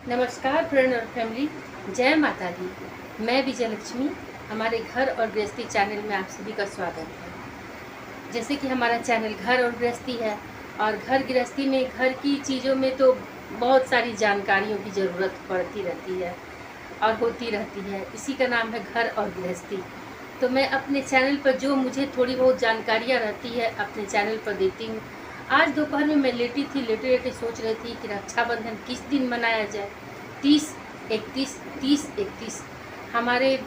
नमस्कार फ्रेंड और फैमिली, जय माता दी। मैं विजय लक्ष्मी, हमारे घर और गृहस्थी चैनल में आप सभी का स्वागत है। जैसे कि हमारा चैनल घर और गृहस्थी है और घर गृहस्थी में घर की चीज़ों में तो बहुत सारी जानकारियों की ज़रूरत पड़ती रहती है और होती रहती है। इसी का नाम है घर और गृहस्थी। तो मैं अपने चैनल पर जो मुझे थोड़ी बहुत जानकारियाँ रहती है अपने चैनल पर देती हूँ। आज दोपहर में मैं लेटी थी, लेटे लेटे सोच रही थी कि रक्षाबंधन किस दिन मनाया जाए। 30, 31, 30, 31। हमारे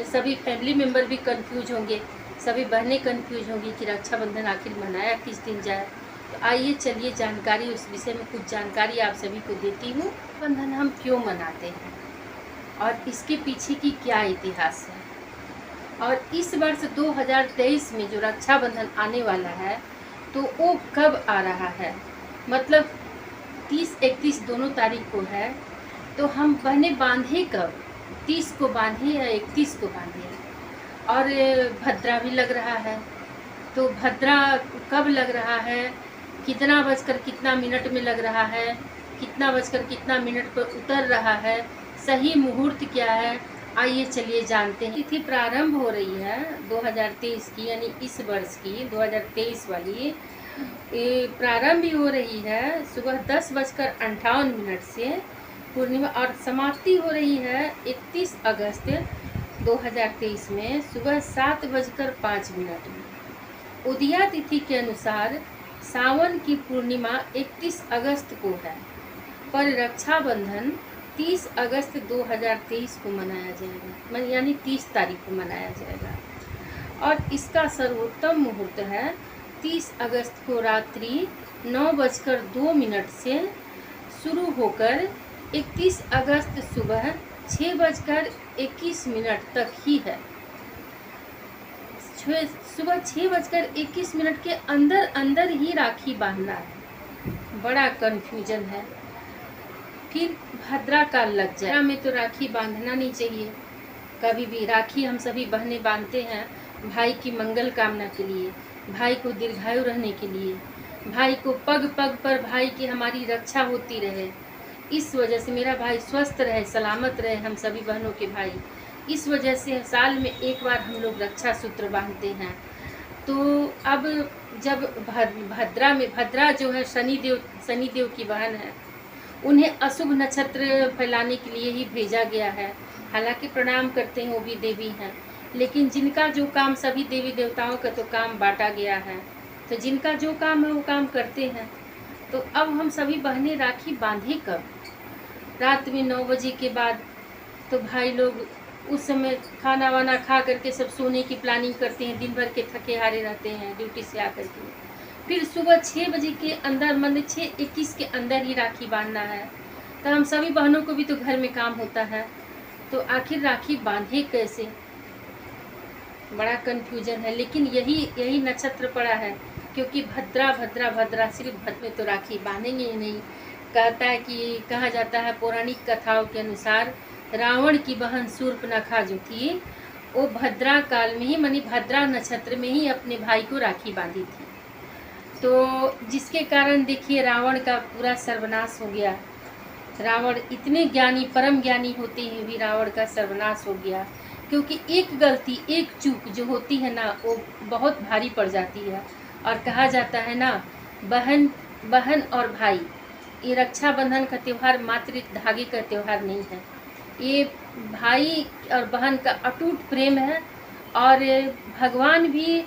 सभी फैमिली मेम्बर भी कंफ्यूज होंगे, सभी बहनें कंफ्यूज होंगी कि रक्षाबंधन आखिर मनाया किस दिन जाए। तो आइए चलिए जानकारी, उस विषय में कुछ जानकारी आप सभी को देती हूँ। रक्षाबंधन हम क्यों मनाते हैं और इसके पीछे की क्या इतिहास है, और इस वर्ष 2023 में जो रक्षाबंधन आने वाला है तो वो कब आ रहा है। मतलब 30, 31 दोनों तारीख को है, तो हम बहनें बांधे कब, 30 को बांधे या 31 को बांधे। और भद्रा भी लग रहा है, तो भद्रा कब लग रहा है, कितना बजकर कितना मिनट में लग रहा है, कितना बजकर कितना मिनट पर उतर रहा है, सही मुहूर्त क्या है, आइए चलिए जानते हैं। तिथि प्रारंभ हो रही है 2023 की, यानी इस वर्ष की 2023 वाली प्रारंभ भी हो रही है सुबह 10:58 से पूर्णिमा, और समाप्ति हो रही है 31 अगस्त 2023 में सुबह 7:05 में। उदया तिथि के अनुसार सावन की पूर्णिमा 31 अगस्त को है, पर रक्षाबंधन 30 अगस्त 2023 को मनाया जाएगा, यानी 30 तारीख को मनाया जाएगा। और इसका सर्वोत्तम मुहूर्त है 30 अगस्त को रात्रि 9:02 से शुरू होकर 31 अगस्त सुबह 6:21 तक ही है। सुबह 6:21 के अंदर अंदर ही राखी बांधना है। बड़ा कन्फ्यूजन है। फिर भद्रा काल लग जाए में तो राखी बांधना नहीं चाहिए कभी भी। राखी हम सभी बहनें बांधते हैं भाई की मंगल कामना के लिए, भाई को दीर्घायु रहने के लिए, भाई को पग पग पर भाई की हमारी रक्षा होती रहे, इस वजह से मेरा भाई स्वस्थ रहे, सलामत रहे, हम सभी बहनों के भाई। इस वजह से साल में एक बार हम लोग रक्षा सूत्र बांधते हैं। तो अब जब भद्रा में, भद्रा जो है शनिदेव की बहन है, उन्हें अशुभ नक्षत्र फैलाने के लिए ही भेजा गया है। हालांकि प्रणाम करते हैं, वो भी देवी हैं, लेकिन जिनका जो काम, सभी देवी देवताओं का तो काम बांटा गया है, तो जिनका जो काम है वो काम करते हैं। तो अब हम सभी बहनें राखी बांधे कब, रात में 9 बजे के बाद। तो भाई लोग उस समय खाना वाना खा करके सब सोने की प्लानिंग करते हैं, दिन भर के थके हारे रहते हैं ड्यूटी से आकर के। फिर सुबह 6 बजे के अंदर, मतलब 6:21 के अंदर ही राखी बांधना है। तो हम सभी बहनों को भी तो घर में काम होता है, तो आखिर राखी बांधे कैसे, बड़ा कन्फ्यूजन है। लेकिन यही नक्षत्र पड़ा है, क्योंकि भद्रा भद्रा भद्रा, सिर्फ भद्र में तो राखी बांधेंगे ही नहीं। कहा जाता है पौराणिक कथाओं के अनुसार, रावण की बहन शूर्पणखा जो थी, वो भद्रा काल में ही, मानी भद्रा नक्षत्र में ही अपने भाई को राखी बांधी थी। तो जिसके कारण देखिए रावण का पूरा सर्वनाश हो गया। रावण इतने ज्ञानी, परम ज्ञानी होते हुए भी रावण का सर्वनाश हो गया, क्योंकि एक गलती, एक चूक जो होती है ना, वो बहुत भारी पड़ जाती है। और कहा जाता है ना, बहन और भाई, ये रक्षाबंधन का त्यौहार मात्र धागे का त्यौहार नहीं है, ये भाई और बहन का अटूट प्रेम है। और भगवान भी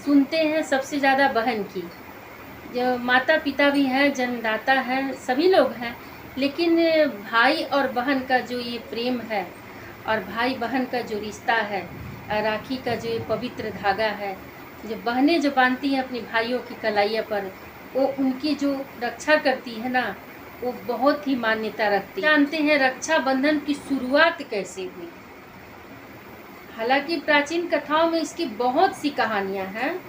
सुनते हैं सबसे ज़्यादा बहन की। जो माता पिता भी हैं, जन्मदाता हैं, सभी लोग हैं, लेकिन भाई और बहन का जो ये प्रेम है, और भाई बहन का जो रिश्ता है, राखी का जो पवित्र धागा है, जो बहनें जो बांधती हैं अपने भाइयों की कलाइया पर, वो उनकी जो रक्षा करती है ना, वो बहुत ही मान्यता रखती है। जानते हैं रक्षाबंधन की शुरुआत कैसे हुई। हालांकि प्राचीन कथाओं में इसकी बहुत सी कहानियां हैं,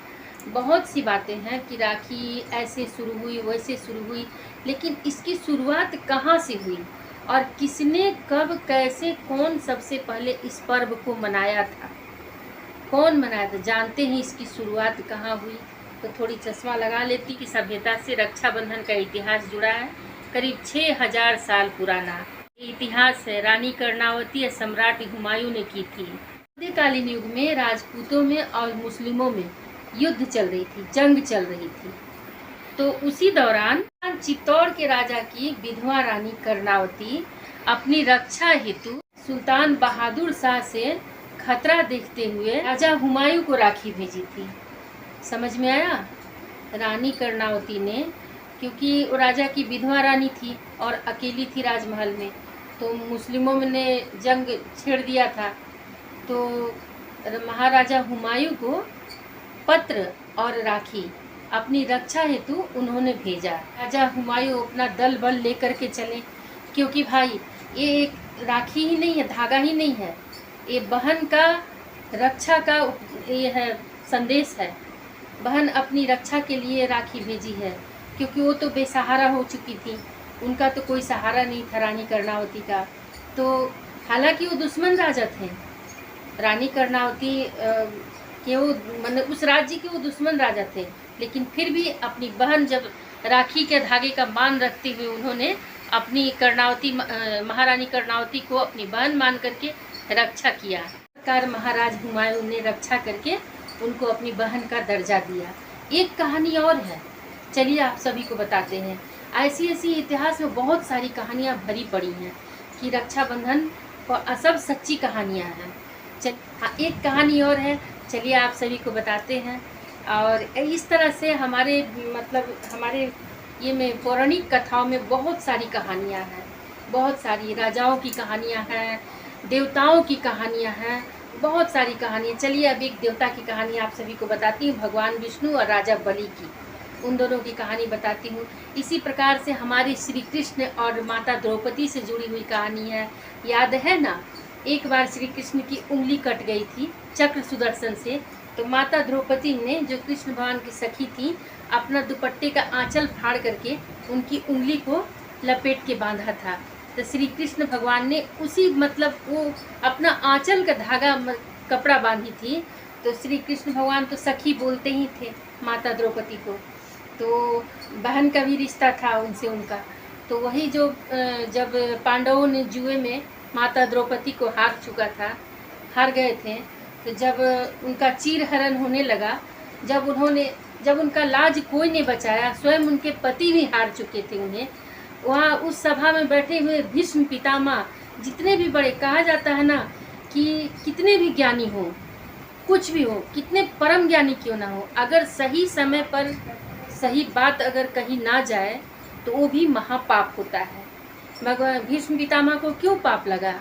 बहुत सी बातें हैं कि राखी ऐसे शुरू हुई, वैसे शुरू हुई, लेकिन इसकी शुरुआत कहाँ से हुई और किसने, कब, कैसे, कौन सबसे पहले इस पर्व को मनाया था, कौन मनाया था, जानते हैं इसकी शुरुआत कहाँ हुई। तो थोड़ी चश्मा लगा लेती कि सभ्यता से रक्षाबंधन का इतिहास जुड़ा है, करीब 6000 साल पुराना इतिहास है। रानी कर्णावती या सम्राट हुमायूं ने की थी। मध्यकालीन युग में राजपूतों में और मुस्लिमों में युद्ध चल रही थी, जंग चल रही थी। तो उसी दौरान चित्तौड़ के राजा की विधवा रानी कर्णावती अपनी रक्षा हेतु सुल्तान बहादुर शाह से खतरा देखते हुए राजा हुमायूं को राखी भेजी थी। समझ में आया? रानी कर्णावती ने, क्योंकि वो राजा की विधवा रानी थी और अकेली थी राजमहल में, तो मुस्लिमों ने जंग छेड़ दिया था। तो महाराजा हुमायूं को पत्र और राखी अपनी रक्षा हेतु उन्होंने भेजा। राजा हुमायूं अपना दल बल लेकर के चले, क्योंकि भाई ये एक राखी ही नहीं है, धागा ही नहीं है, ये बहन का रक्षा का ये है संदेश है। बहन अपनी रक्षा के लिए राखी भेजी है, क्योंकि वो तो बेसहारा हो चुकी थी, उनका तो कोई सहारा नहीं था रानी कर्णावती का। तो हालांकि वो दुश्मन राजा थे, रानी कर्णावती के वो मतलब उस राज्य के वो दुश्मन राजा थे, लेकिन फिर भी अपनी बहन, जब राखी के धागे का मान रखते हुए उन्होंने अपनी कर्णावती महारानी कर्णावती को अपनी बहन मान करके रक्षा किया। महाराज हुमायूं ने रक्षा करके उनको अपनी बहन का दर्जा दिया। एक कहानी और है, चलिए आप सभी को बताते हैं। ऐसी ऐसी इतिहास में बहुत सारी कहानियाँ भरी पड़ी हैं कि रक्षाबंधन सब सच्ची कहानियाँ हैं। हाँ, एक कहानी और है, चलिए आप सभी को बताते हैं। और इस तरह से हमारे ये में पौराणिक कथाओं में बहुत सारी कहानियाँ हैं, बहुत सारी राजाओं की कहानियाँ हैं, देवताओं की कहानियाँ हैं, बहुत सारी कहानियाँ। चलिए अब एक देवता की कहानी आप सभी को बताती हूँ, भगवान विष्णु और राजा बलि की, उन दोनों की कहानी बताती हूँ। इसी प्रकार से हमारे श्री कृष्ण और माता द्रौपदी से जुड़ी हुई कहानी है। याद है ना, एक बार श्री कृष्ण की उंगली कट गई थी चक्र सुदर्शन से, तो माता द्रौपदी ने, जो कृष्ण भगवान की सखी थी, अपना दुपट्टे का आंचल फाड़ करके उनकी उंगली को लपेट के बांधा था। तो श्री कृष्ण भगवान ने उसी वो अपना आंचल का धागा कपड़ा बांधी थी। तो श्री कृष्ण भगवान तो सखी बोलते ही थे माता द्रौपदी को, तो बहन का भी रिश्ता था उनसे उनका। तो वही जो जब पांडवों ने जुए में माता द्रौपदी को हार गए थे, तो जब उनका चीरहरण होने लगा, जब उनका लाज कोई नहीं बचाया, स्वयं उनके पति भी हार चुके थे उन्हें, वहाँ उस सभा में बैठे हुए भीष्म पितामह, जितने भी बड़े, कहा जाता है ना कि कितने भी ज्ञानी हो, कुछ भी हो, कितने परम ज्ञानी क्यों ना हो, अगर सही समय पर सही बात अगर कहीं ना जाए तो वो भी महापाप होता है। भगवान भीष्म पितामह को क्यों पाप लगा?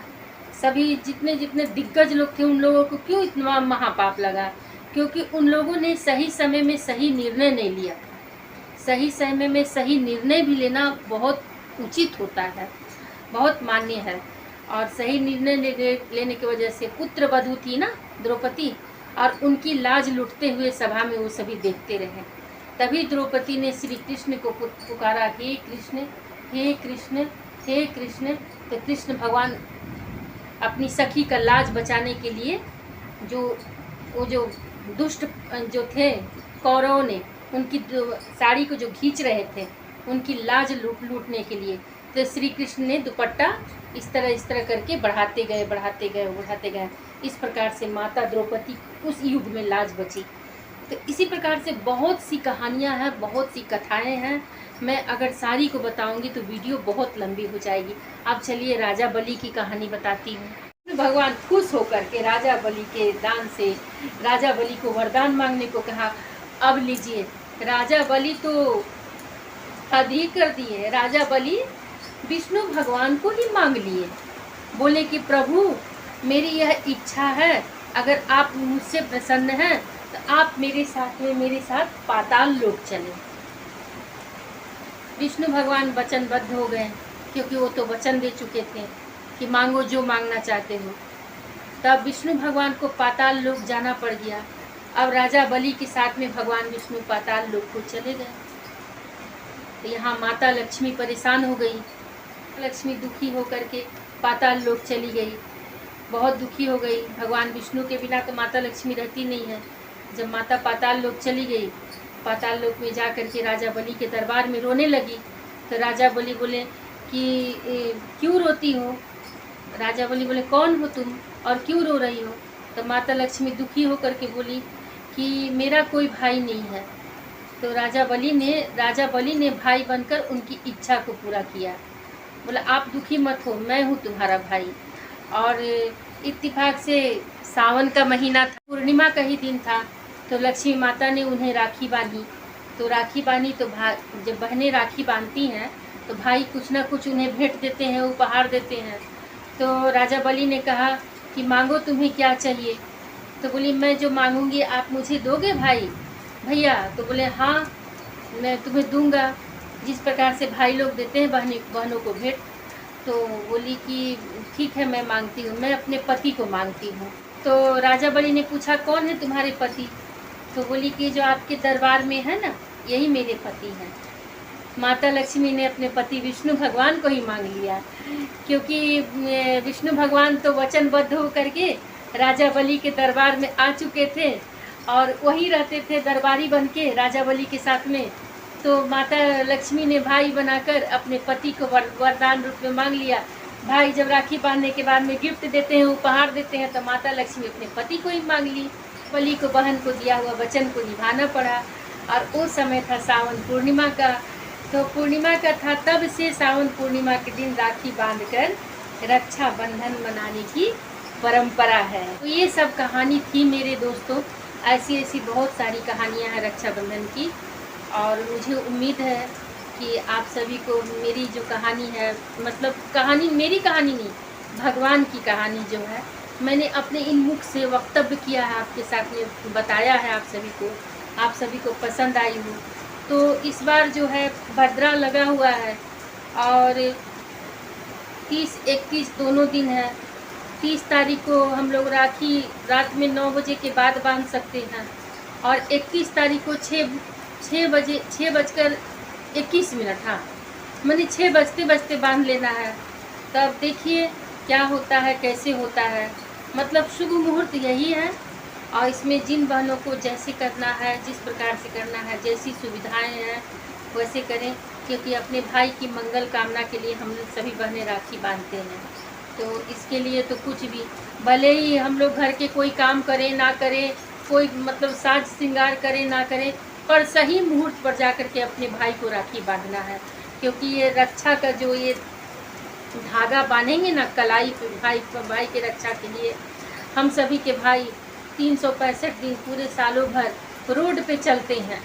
सभी जितने दिग्गज लोग थे उन लोगों को क्यों इतना महापाप लगा? क्योंकि उन लोगों ने सही समय में सही निर्णय नहीं लिया था। सही समय में सही निर्णय भी लेना बहुत उचित होता है, बहुत मान्य है। और सही निर्णय लेने की वजह से पुत्र वधू थी ना द्रौपदी, और उनकी लाज लुटते हुए सभा में वो सभी देखते रहे। तभी द्रौपदी ने श्री कृष्ण को पुकारा, हे कृष्ण, हे कृष्ण, हे कृष्ण। तो कृष्ण भगवान अपनी सखी का लाज बचाने के लिए जो दुष्ट जो थे कौरवों ने, उनकी साड़ी को जो खींच रहे थे, उनकी लाज लूटने के लिए, तो श्री कृष्ण ने दुपट्टा इस तरह करके बढ़ाते गए। इस प्रकार से माता द्रौपदी उस युग में लाज बची। तो इसी प्रकार से बहुत सी कहानियाँ हैं, बहुत सी कथाएं हैं। मैं अगर सारी को बताऊंगी तो वीडियो बहुत लंबी हो जाएगी। अब चलिए राजा बलि की कहानी बताती हूँ। भगवान खुश होकर के राजा बलि के दान से राजा बलि को वरदान मांगने को कहा। अब लीजिए, राजा बलि तो हद ही कर दिए। राजा बलि विष्णु भगवान को ही मांग लिए, बोले कि प्रभु मेरी यह इच्छा है, अगर आप मुझसे प्रसन्न हैं तो आप मेरे साथ पाताल लोक चले। विष्णु भगवान वचनबद्ध हो गए, क्योंकि वो तो वचन दे चुके थे कि मांगो जो मांगना चाहते हो। तब विष्णु भगवान को पाताल लोक जाना पड़ गया। अब राजा बलि के साथ में भगवान विष्णु पाताल लोक को चले गए। तो यहाँ माता लक्ष्मी परेशान हो गई। लक्ष्मी दुखी होकर के पाताल लोक चली गई, बहुत दुखी हो गई। भगवान विष्णु के बिना तो माता लक्ष्मी रहती नहीं है। जब माता पाताल लोक चली गई, पाताल लोक में जा कर के राजा बलि के दरबार में रोने लगी तो राजा बलि बोले कि क्यों रोती हो? राजा बलि बोले कौन हो तुम और क्यों रो रही हो? तो माता लक्ष्मी दुखी होकर के बोली कि मेरा कोई भाई नहीं है। तो राजा बलि ने भाई बनकर उनकी इच्छा को पूरा किया। बोला आप दुखी मत हो, मैं हूँ तुम्हारा भाई। और इत्तेफाक से सावन का महीना था, पूर्णिमा का ही दिन था, तो लक्ष्मी माता ने उन्हें राखी बांधी। तो राखी बांधी तो जब बहनें राखी बांधती हैं तो भाई कुछ ना कुछ उन्हें भेंट देते हैं, उपहार देते हैं। तो राजा बलि ने कहा कि मांगो तुम्हें क्या चाहिए? तो बोली मैं जो मांगूंगी आप मुझे दोगे भाई भैया? तो बोले हाँ मैं तुम्हें दूंगा, जिस प्रकार से भाई लोग देते हैं बहनों को भेंट। तो बोली कि ठीक है मैं मांगती हूँ, मैं अपने पति को मांगती हूँ। तो राजा बलि ने पूछा कौन है तुम्हारे पति? तो बोली कि जो आपके दरबार में है ना, यही मेरे पति हैं। माता लक्ष्मी ने अपने पति विष्णु भगवान को ही मांग लिया, क्योंकि विष्णु भगवान तो वचनबद्ध होकर के राजा बलि के दरबार में आ चुके थे और वही रहते थे दरबारी बन के राजा बलि के साथ में। तो माता लक्ष्मी ने भाई बनाकर अपने पति को वरदान रूप में मांग लिया। भाई जब राखी बांधने के बाद में गिफ्ट देते हैं, उपहार देते हैं, तो माता लक्ष्मी अपने पति को ही मांग ली। बलि को बहन को दिया हुआ वचन को निभाना पड़ा। और उस समय था सावन पूर्णिमा का। तो पूर्णिमा का था, तब से सावन पूर्णिमा के दिन राखी बांधकर रक्षाबंधन मनाने की परंपरा है। तो ये सब कहानी थी मेरे दोस्तों, ऐसी ऐसी बहुत सारी कहानियाँ हैं रक्षाबंधन की। और मुझे उम्मीद है कि आप सभी को मेरी जो कहानी है, मतलब कहानी मेरी कहानी नहीं, भगवान की कहानी जो है, मैंने अपने इन मुख से वक्तव्य किया है, आपके साथ में बताया है आप सभी को पसंद आई हो। तो इस बार जो है भद्रा लगा हुआ है और 30-31 दोनों दिन है। 30 तारीख को हम लोग राखी रात में 9 बजे के बाद बांध सकते हैं और 31 तारीख को 6:21, हाँ मैंने 6 बजते बजते बांध लेना है। तब देखिए क्या होता है, कैसे होता है। मतलब शुभ मुहूर्त यही है और इसमें जिन बहनों को जैसे करना है, जिस प्रकार से करना है, जैसी सुविधाएं हैं वैसे करें, क्योंकि अपने भाई की मंगल कामना के लिए हम सभी बहनें राखी बांधते हैं। तो इसके लिए तो कुछ भी, भले ही हम लोग घर के कोई काम करें ना करें, कोई मतलब साज श्रृंगार करें ना करें, पर सही मुहूर्त पर जा कर के अपने भाई को राखी बांधना है। क्योंकि ये रक्षा का जो ये धागा बांधेंगे ना कलाई पे भाई के रक्षा के लिए, हम सभी के भाई 365 दिन पूरे सालों भर रोड पे चलते हैं।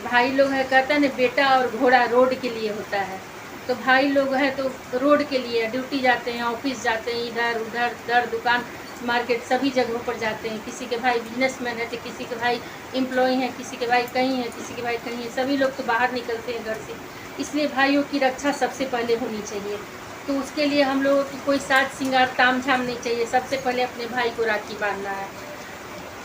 भाई लोग है, कहते हैं ना बेटा और घोड़ा रोड के लिए होता है। तो भाई लोग हैं तो रोड के लिए ड्यूटी जाते हैं, ऑफिस जाते हैं, इधर उधर दर दुकान मार्केट सभी जगहों पर जाते हैं। किसी के भाई बिजनेसमैन है तो किसी के भाई एम्प्लॉय हैं, किसी के भाई कहीं हैं, किसी के भाई कहीं हैं। सभी लोग तो बाहर निकलते हैं घर से, इसलिए भाइयों की रक्षा सबसे पहले होनी चाहिए। तो उसके लिए हम लोगों की कोई साज श्रृंगार ताम झाम नहीं चाहिए, सबसे पहले अपने भाई को राखी बांधना है।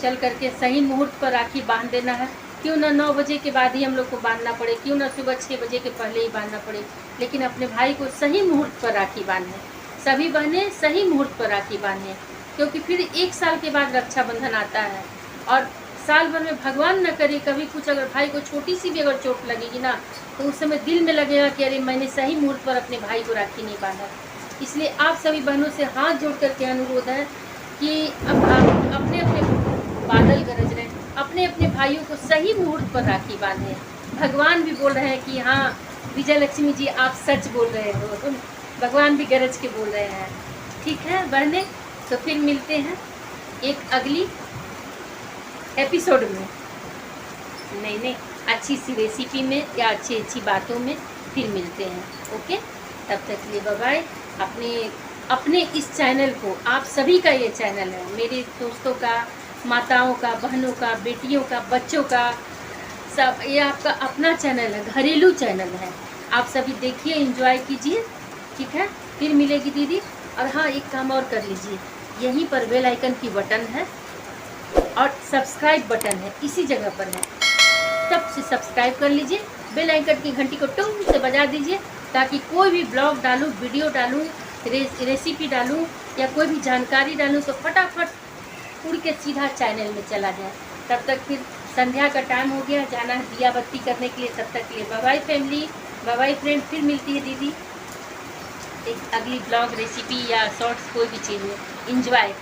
चल करके सही मुहूर्त पर राखी बांध देना है। क्यों ना 9 बजे के बाद ही हम लोग को बांधना पड़े, क्यों ना सुबह 6 बजे के पहले ही बांधना पड़े, लेकिन अपने भाई को सही मुहूर्त पर राखी बांधें। सभी बहनें सही मुहूर्त पर राखी बांधें, क्योंकि फिर 1 साल के बाद रक्षाबंधन आता है और साल भर में भगवान न करे कभी कुछ अगर भाई को छोटी सी भी अगर चोट लगेगी ना, तो उस समय दिल में लगेगा कि अरे मैंने सही मुहूर्त पर अपने भाई को राखी नहीं बांधा। इसलिए आप सभी बहनों से हाथ जोड़ करके अनुरोध है कि अब आप अपने अपने बादल गरज रहे, अपने अपने भाइयों को सही मुहूर्त पर राखी बांधें। भगवान भी बोल रहे हैं कि हाँ विजय लक्ष्मी जी आप सच बोल रहे हो, भगवान भी गरज के बोल रहे हैं। ठीक है बहनें, तो फिर मिलते हैं एक अगली एपिसोड में, नहीं अच्छी सी रेसिपी में या अच्छी अच्छी बातों में फिर मिलते हैं। ओके, तब तक के लिए बाय बाय। अपने इस चैनल को, आप सभी का ये चैनल है, मेरे दोस्तों का, माताओं का, बहनों का, बेटियों का, बच्चों का, सब ये आपका अपना चैनल है, घरेलू चैनल है। आप सभी देखिए, एंजॉय कीजिए। ठीक है, फिर मिलेगी दीदी। और हाँ एक काम और कर लीजिए, यहीं पर बेल आइकन की बटन है और सब्सक्राइब बटन है, इसी जगह पर है, तब से सब्सक्राइब कर लीजिए। बेल आइकन की घंटी को टुंग से बजा दीजिए, ताकि कोई भी ब्लॉग डालूँ, वीडियो डालूँ, रेसिपी डालूँ या कोई भी जानकारी डालूँ तो फटाफट उड़ के सीधा चैनल में चला जाए। तब तक फिर संध्या का टाइम हो गया, जाना है दिया बत्ती करने के लिए। तब तक के लिए bye bye family. Bye bye friend, फिर मिलती है दीदी एक अगली ब्लॉग रेसिपी या शॉर्ट्स कोई भी चीज़ में। इंजॉय।